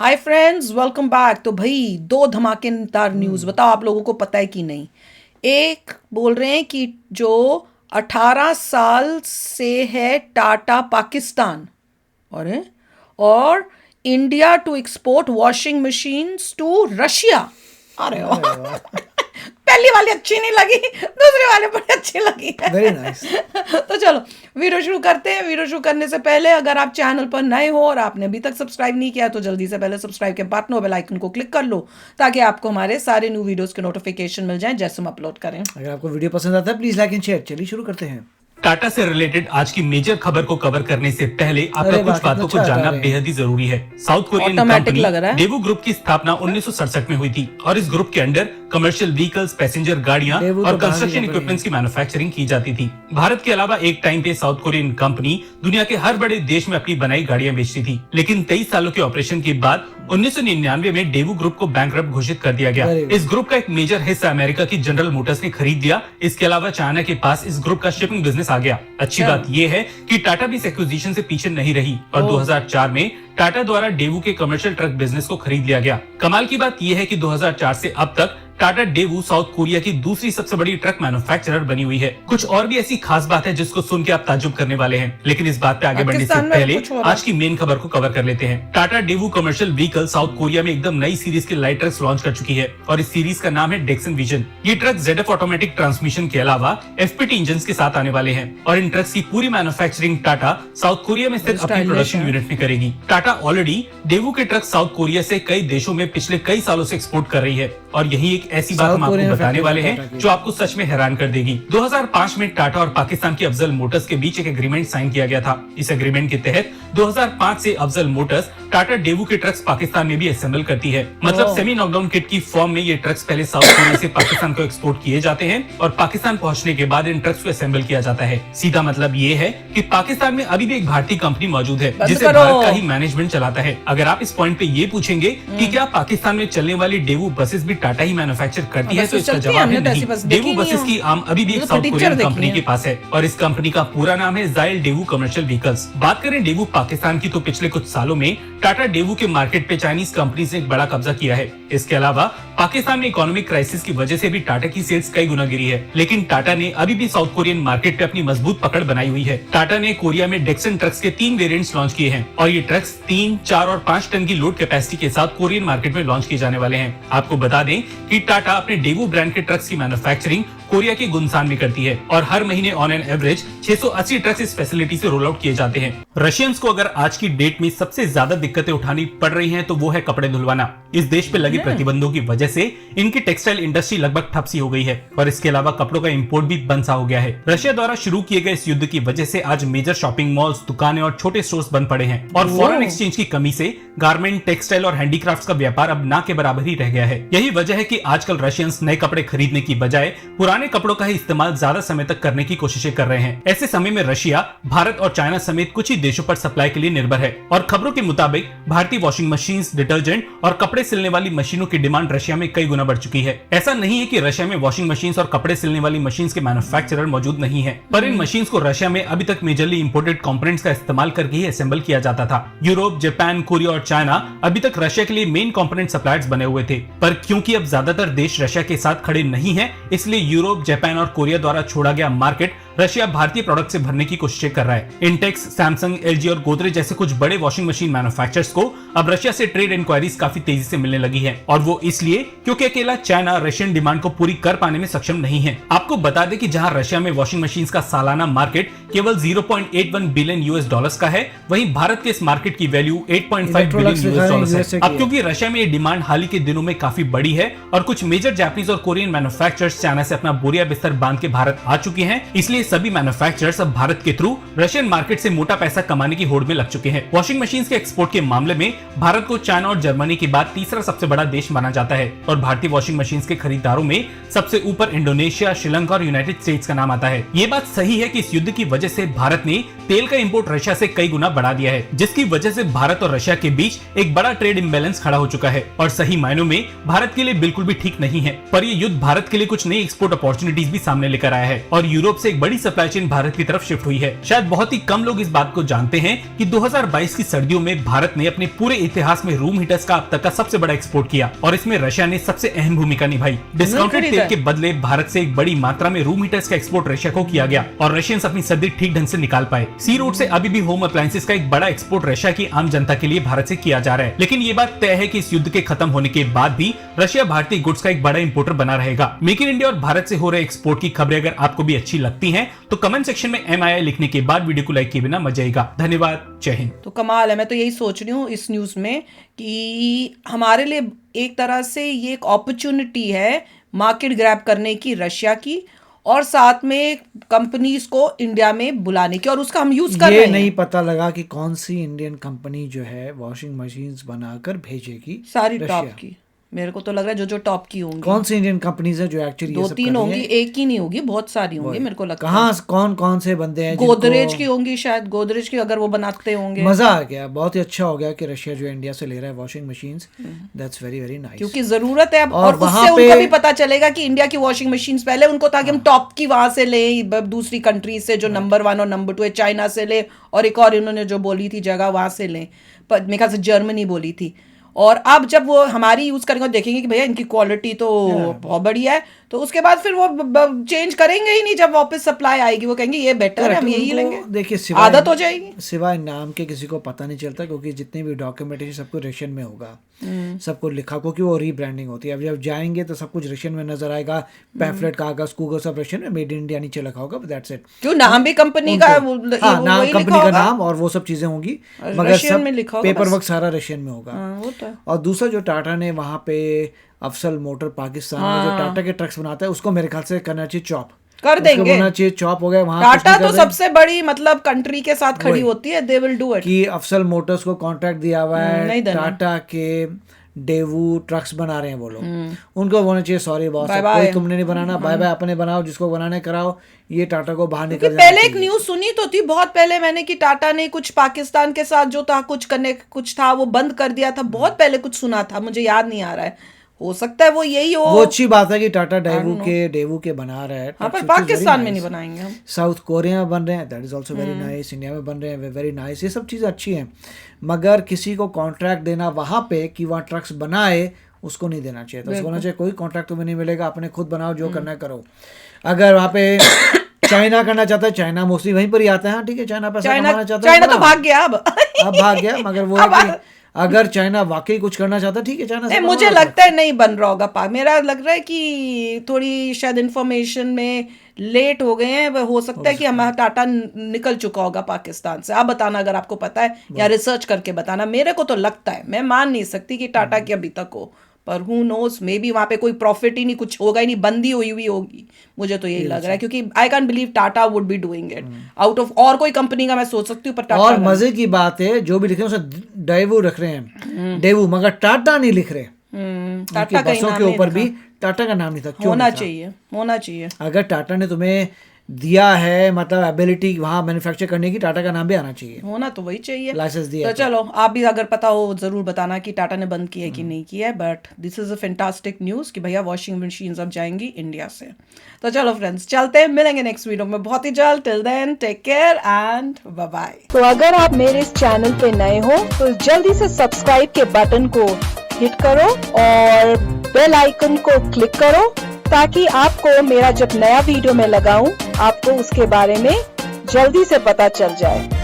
Hi friends, welcome back. तो भाई दो धमाकेदार न्यूज़ बताओ, आप लोगों को पता है कि नहीं। एक बोल रहे हैं कि जो 18 साल से है टाटा पाकिस्तान, और India to export washing machines to Russia. अरे वाह। अरे वाह। पहली वाली अच्छी नहीं लगी, दूसरी वाली बड़ी अच्छी लगी है। Very nice. तो चलो वीडियो शुरू करते हैं। वीडियो शुरू करने से पहले अगर आप चैनल पर नए हो और आपने अभी तक सब्सक्राइब नहीं किया तो जल्दी से पहले सब्सक्राइब के बटन और बेल आइकन को क्लिक कर लो ताकि आपको हमारे सारे न्यू वीडियोस के नोटिफिकेशन मिल जाएं जैसे हम अपलोड करें। अगर आपको वीडियो पसंद आता है प्लीज लाइक एंड शेयर। चलिए शुरू करते हैं। टाटा से रिलेटेड आज की मेजर खबर को कवर करने से पहले आपका अरे कुछ वाह, बातों को कितना अच्छा जानना बता रहे हैं। बेहद ही जरूरी है। साउथ कोरियन Automatic लग रहा कंपनी है। डेवू ग्रुप की स्थापना 1967 में हुई थी और इस ग्रुप के अंडर कमर्शियल व्हीकल्स, पैसेंजर गाड़ियां डेवू और तो बाहर कंस्ट्रक्शन ही पड़ी इक्विपमेंट्स की मैन्युफैक्चरिंग की जाती थी। भारत के अलावा एक टाइम पे साउथ कोरियन कंपनी दुनिया के हर बड़े देश में अपनी बनाई गाड़ियां बेचती थी, लेकिन 23 सालों के ऑपरेशन के बाद 1999 में डेवू ग्रुप को बैंकरप्ट घोषित कर दिया गया। अरे वाह। इस ग्रुप का एक मेजर हिस्सा अमेरिका की जनरल मोटर्स ने खरीद लिया। इसके अलावा चाइना के पास इस ग्रुप का शिपिंग बिजनेस आ गया। अच्छी बात यह है कि टाटा भी इस एक्विजिशन से पीछे नहीं रही और 2004 में टाटा द्वारा डेवू के कमर्शियल ट्रक बिजनेस को खरीद लिया गया। कमाल की बात यह है कि 2004 से अब तक टाटा डेवू साउथ कोरिया की दूसरी सबसे बड़ी ट्रक मैन्युफैक्चरर बनी हुई है। कुछ और भी ऐसी खास बात है जिसको सुन के आप ताज्जुब करने वाले हैं, लेकिन इस बात पे आगे बढ़ने से पाकिस्तान में पहले कुछ हो रहा आज की मेन खबर को कवर कर लेते हैं। Tata Daewoo commercial vehicle south Korea में एकदम नई सीरीज के लाइट ट्रक्स लॉन्च कर चुकी है और इस सीरीज का नाम है डेक्सन विजन। ये ट्रक ZF ऑटोमेटिक ट्रांसमिशन के अलावा FPT इंजन के साथ आने वाले हैं और इन ट्रक्स की पूरी मैन्युफैक्चरिंग टाटा साउथ कोरिया में स्थित अपनी प्रोडक्शन यूनिट में करेगी। टाटा ऑलरेडी डेवू के ट्रक साउथ कोरिया से कई देशों में पिछले कई सालों से एक्सपोर्ट कर रही है और यही एक ऐसी बात हम आपको बताने वाले हैं जो आपको सच में हैरान कर देगी। 2005 में टाटा और पाकिस्तान की अफजल मोटर्स के बीच एक एग्रीमेंट साइन किया गया था। इस एग्रीमेंट के तहत 2005 से अफजल मोटर्स टाटा डेवू के ट्रक्स पाकिस्तान में भी असेंबल करती है। मतलब सेमी नॉकडाउन किट की फॉर्म में ये ट्रक्स पहले साउथ कोरिया से पाकिस्तान को एक्सपोर्ट किए जाते हैं और पाकिस्तान पहुंचने के बाद इन ट्रक्स को असेंबल किया जाता है। सीधा मतलब ये है कि पाकिस्तान में अभी भी एक भारतीय कंपनी मौजूद है जिसे भारत का ही मैनेजमेंट चलाता है। अगर आप इस पॉइंट पे ये पूछेंगे कि क्या पाकिस्तान में चलने वाली डेवू बसेस भी टाटा ही मैन्युफैक्चर करती है, तो इसका जवाब है नहीं। डेवू बसेस की आर्म अभी भी एक साउथ कोरियन कंपनी के पास है और इस कंपनी का पूरा नाम है जायल डेवू कमर्शियल व्हीकल्स। बात करें डेवू पाकिस्तान की तो पिछले कुछ सालों में टाटा डेवू के मार्केट पे चाइनीज कंपनीज ने एक बड़ा कब्जा किया है। इसके अलावा पाकिस्तान में इकोनॉमिक क्राइसिस की वजह से भी टाटा की सेल्स कई गुना गिरी है, लेकिन टाटा ने अभी भी साउथ कोरियन मार्केट पे अपनी मजबूत पकड़ बनाई हुई है। टाटा ने कोरिया में डेक्सन ट्रक्स के 3 वेरिएंट्स लॉन्च किए हैं और ये ट्रक्स 3, 4 और 5 टन की लोड कैपेसिटी के साथ कोरियन मार्केट में लॉन्च किए जाने वाले हैं। आपको बता दें कि टाटा अपने डेवू ब्रांड के ट्रक्स की मैन्युफैक्चरिंग कोरिया के गुनसान में करती है और हर महीने ऑन एन एवरेज 680 ट्रक्स इस फैसिलिटी से रोल आउट किए जाते हैं। रशियंस को अगर आज की डेट में सबसे ज्यादा दिक्कतें उठानी पड़ रही हैं तो वो है कपड़े धुलवाना। इस देश पे लगे प्रतिबंधों की वजह से इनकी टेक्सटाइल इंडस्ट्री लगभग ठप सी हो गई है और इसके अलावा कपड़ों का इंपोर्ट भी बंद सा हो गया है। रशिया द्वारा शुरू किए गए इस युद्ध की वजह से आज मेजर शॉपिंग मॉल्स, दुकानें और छोटे स्टोर्स बंद पड़े हैं और फॉरेन एक्सचेंज की कमी से गारमेंट, टेक्सटाइल और हैंडीक्राफ्ट्स का व्यापार अब ना के बराबर ही रह गया है। यही वजह है कि आजकल रशियंस नए कपड़े खरीदने की बजाय पुराने कपड़ों का ही इस्तेमाल ज्यादा समय तक करने की कोशिशें कर रहे हैं। ऐसे समय में रशिया भारत और चाइना समेत कुछ ही देशों पर सप्लाई के लिए निर्भर है और खबरों के मुताबिक भारतीय वॉशिंग मशीन, डिटर्जेंट और कपड़े सिलने वाली मशीनों की डिमांड रशिया में कई गुना बढ़ चुकी है। ऐसा नहीं है कि रशिया में वॉशिंग मशीन और कपड़े सिलने वाली मशीन के मैन्युफैक्चरर मौजूद नहीं है, पर इन मशीन को रशिया में अभी तक मेजरली इंपोर्टेड कंपोनेंट्स का इस्तेमाल करके ही असेंबल किया जाता था। यूरोप, जापान, कोरिया और चाइना अभी तक रशिया के लिए मेन कंपोनेंट सप्लायर्स बने हुए थे, पर क्योंकि अब ज्यादातर देश रशिया के साथ खड़े नहीं है, इसलिए यूरोप, जापान और कोरिया द्वारा छोड़ा गया मार्केट रशिया भारतीय प्रोडक्ट से भरने की कोशिशें कर रहा है। इंटेक्स, सैमसंग, LG और गोदरेज जैसे कुछ बड़े वॉशिंग मशीन मैन्युफैक्चरर्स को अब रशिया से ट्रेड इंक्वायरीज काफी तेजी से मिलने लगी है और वो इसलिए क्योंकि अकेला चाइना रशियन डिमांड को पूरी कर पाने में सक्षम नहीं है। आपको बता दें कि जहां रशिया में वॉशिंग मशीन का सालाना मार्केट केवल 0.81 बिलियन US डॉलर्स का है, वहीं भारत के इस मार्केट की वैल्यू 8.5 बिलियन US डॉलर्स है। अब क्योंकि रशिया में ये डिमांड हाल ही के दिनों में काफी बड़ी है और कुछ मेजर जापानीज और कोरियन मैन्युफैक्चरर्स चाइना से अपना बोरिया बिस्तर बांध के भारत आ चुके हैं, इसलिए सभी मैन्युफैक्चरर्स अब भारत के थ्रू रशियन मार्केट से मोटा पैसा कमाने की होड़ में लग चुके हैं। वॉशिंग मशीन के एक्सपोर्ट के मामले में भारत को चाइना और जर्मनी के बाद तीसरा सबसे बड़ा देश माना जाता है और भारतीय वॉशिंग मशीन के खरीदारों में सबसे ऊपर इंडोनेशिया, श्रीलंका और यूनाइटेड स्टेट्स का नाम आता है। ये बात सही है कि इस युद्ध की वजह से भारत ने तेल का इंपोर्ट रशिया से कई गुना बढ़ा दिया है, जिसकी वजह से भारत और रशिया के बीच एक बड़ा ट्रेड इम्बैलेंस खड़ा हो चुका है और सही मायनों में भारत के लिए बिल्कुल भी ठीक नहीं है। पर यह युद्ध भारत के लिए कुछ नई एक्सपोर्ट अपॉर्चुनिटीज भी सामने लेकर आया है और यूरोप से एक बड़ी बड़ी सप्लाई चेन भारत की तरफ शिफ्ट हुई है। शायद बहुत ही कम लोग इस बात को जानते हैं कि 2022 की सर्दियों में भारत ने अपने पूरे इतिहास में रूम हीटर्स का अब तक का सबसे बड़ा एक्सपोर्ट किया और इसमें रशिया ने सबसे अहम भूमिका निभाई। डिस्काउंटेड तेल के बदले भारत से एक बड़ी मात्रा में रूम हीटर्स का एक्सपोर्ट रशिया को किया गया और रशियंस अपनी सर्दी ठीक ढंग से निकाल पाए। सी रूट से अभी भी होम अप्लायंसेस का एक बड़ा एक्सपोर्ट रशिया की आम जनता के लिए भारत से किया जा रहा है। लेकिन ये बात तय है कि इस युद्ध के खत्म होने के बाद भी रशिया भारतीय गुड्स का एक बड़ा इंपोर्टर बना रहेगा। मेक इन इंडिया और भारत से हो रहे एक्सपोर्ट की खबरें अगर आपको भी अच्छी लगती हैं तो कमेंट सेक्शन में MII लिखने के बाद वीडियो को लाइक किए बिना मत जाइएगा। धन्यवाद, जय हिंद। तो कमाल है, मैं तो यही सोच रही हूँ इस न्यूज़ में कि हमारे लिए एक तरह से ये एक अपॉर्चुनिटी है मार्केट ग्रैब करने की रशिया की, और साथ में कंपनीज को इंडिया में बुलाने की, और उसका हम यूज कर रहे ये हैं। नहीं पता लगा कि कौन सी इंडियन कंपनी जो है वॉशिंग मशीन्स बनाकर भेजेगी सारी रशिया। टॉप की, मेरे को तो लग रहा है जो टॉप की होंगी। कौन सी इंडियन कंपनीज है जो एक्चुअली दो तीन होंगी, एक ही नहीं होगी, बहुत सारी होंगी मेरे को लगता है। कहाँ कौन कौन से बंदे हैं गोदरेज की होंगी शायद, गोदरेज की अगर वो बनाते होंगे। मजा आ गया, बहुत ही अच्छा हो गया कि रशिया जो इंडिया से ले रहा है washing machines. That's very very nice, क्योंकि जरूरत है अब, और और वहाँ उससे पे- उनको भी पता चलेगा कि इंडिया की वॉशिंग मशीन्स पहले उनको था कि हम टॉप की वहां से ले, दूसरी कंट्री से जो नंबर 1 और नंबर 2 है, चाइना से ले, और एक और इन्होंने जो बोली थी जगह वहां से ले, पर मेरे ख्याल से जर्मनी बोली थी। और अब जब वो हमारी यूज करेंगे और देखेंगे कि भैया इनकी क्वालिटी तो बहुत बढ़िया है, तो उसके बाद फिर वो चेंज करेंगे ही नहीं। जब वापस सप्लाई आएगी वो कहेंगे ये बेटर है, हम यही लेंगे। देखिए आदत हो जाएगी। सिवाय नाम के किसी को पता नहीं चलता, क्योंकि जितने भी डॉक्यूमेंटेशन सब कुछ रशियन में होगा, सब कुछ लिखा, क्योंकि वो रीब्रांडिंग होती है। अब जब जाएंगे तो सब कुछ रशियन में नजर आएगा, पैम्फलेट कागज कूगज सब रशियन में, मेड इन इंडिया नीचे लिखा होगा, दैट्स इट। क्यों नाम भी कंपनी का नाम कंपनी का नाम और वो सब चीजें होंगी, मगर रशियन सब में लिखा होगा पेपर वर्क सारा रशियन में होगा। वो तो है। और दूसरा जो टाटा ने वहाँ पे अफसल मोटर पाकिस्तान में जो टाटा के ट्रक्स बनाता है, उसको मेरे ख्याल से करना चाहिए चॉप, कर देंगे। होना चाहिए चॉप हो गया वहाँ। टाटा तो सबसे बड़ी मतलब कंट्री के साथ खड़ी होती है, दे विल डू इट। कि अफसल मोटर्स को कॉन्ट्रैक्ट दिया हुआ है, नहीं देना। टाटा के डेवू ट्रक्स बना रहे हैं वो लोग, उनको बोलना चाहिए सॉरी बॉस, Bye कोई bye। तुमने नहीं बनाना, बाय बाय, अपने बनाओ, जिसको बनाने कराओ, ये टाटा को बाहर निकल जाना पहले एक चाहिए। न्यूज सुनी तो थी बहुत पहले मैंने कि टाटा ने कुछ पाकिस्तान के साथ जो था कुछ करने कुछ था वो बंद कर दिया था, बहुत पहले कुछ सुना था, मुझे याद नहीं आ रहा है, हो सकता है वो यही हो। वो अच्छी बात है कि टाटा डेवू के बना रहा है, हाँ, पर which is very पाकिस्तान में nice। नहीं बनाएंगे हम। साउथ कोरिया में बन रहे हैं, that is also very nice. India में बन रहे हैं, वेरी नाइस। ये सब चीज़ें अच्छी हैं, मगर किसी को कॉन्ट्रैक्ट देना वहाँ पे कि वहाँ ट्रक्स बनाए, उसको नहीं देना चाहिए। तो उसको होना चाहिए कोई कॉन्ट्रैक्ट तुम्हें नहीं मिलेगा, अपने खुद बनाओ, जो करना है करो। अगर वहाँ पे चाइना करना चाहता है, चाइना मोस्टली वहीं पर ही आता है, हाँ ठीक है, चाइना पैसा कमाना चाहता है, चाइना तो बनाओ। भाग गया अब भाग गया, मगर वो है कि अगर चाइना वाकई कुछ करना चाहता है, ठीक है, चाइना से नहीं, मुझे लगता है नहीं बन रहा होगा पाक। मेरा लग रहा है कि थोड़ी शायद इंफॉर्मेशन में लेट हो गए हैं, हो सकता है कि हमारा टाटा निकल चुका होगा पाकिस्तान से। आप बताना अगर आपको पता है, या रिसर्च करके बताना। मेरे को तो लगता है, मैं मान नहीं सकती कि टाटा की अभी तक हो, पर हु नोज, मे बी वहां पे कोई प्रॉफिट ही नहीं, कुछ होगा ही नहीं, बंदी हुई हुई होगी, मुझे तो यही लग रहा है। क्योंकि I can believe Tata would be doing it out of, और कोई कंपनी का मैं सोच सकती हूँ, पर टाटा और मजे की बात है जो भी लिख रहे हैं उसे डेवू रख रहे हैं, डेवू, मगर टाटा नहीं लिख रहे। टाटा का बसों के ऊपर भी टाटा का नाम नहीं था, क्यों होना नहीं था? चाहिए, होना चाहिए। अगर टाटा ने तुम्हें दिया है, मतलब एबिलिटी वहाँ मैन्युफैक्चर करने की, टाटा का नाम भी आना चाहिए, होना तो वही चाहिए। लाइसेंस दिया तो चलो, आप भी अगर पता हो जरूर बताना कि टाटा ने बंद किया है कि नहीं किया है। But this is a fantastic news कि भैया वॉशिंग मशीन्स अब जाएंगी इंडिया से। तो चलो फ्रेंड्स, चलते हैं, मिलेंगे नेक्स्ट वीडियो में बहुत ही जल्द। Till then take care and bye bye. तो अगर आप मेरे इस चैनल पे नए हो तो जल्दी से सब्सक्राइब के बटन को हिट करो और बेल आइकन को क्लिक करो, ताकि आपको मेरा जब नया वीडियो मैं लगाऊं आपको उसके बारे में जल्दी से पता चल जाए।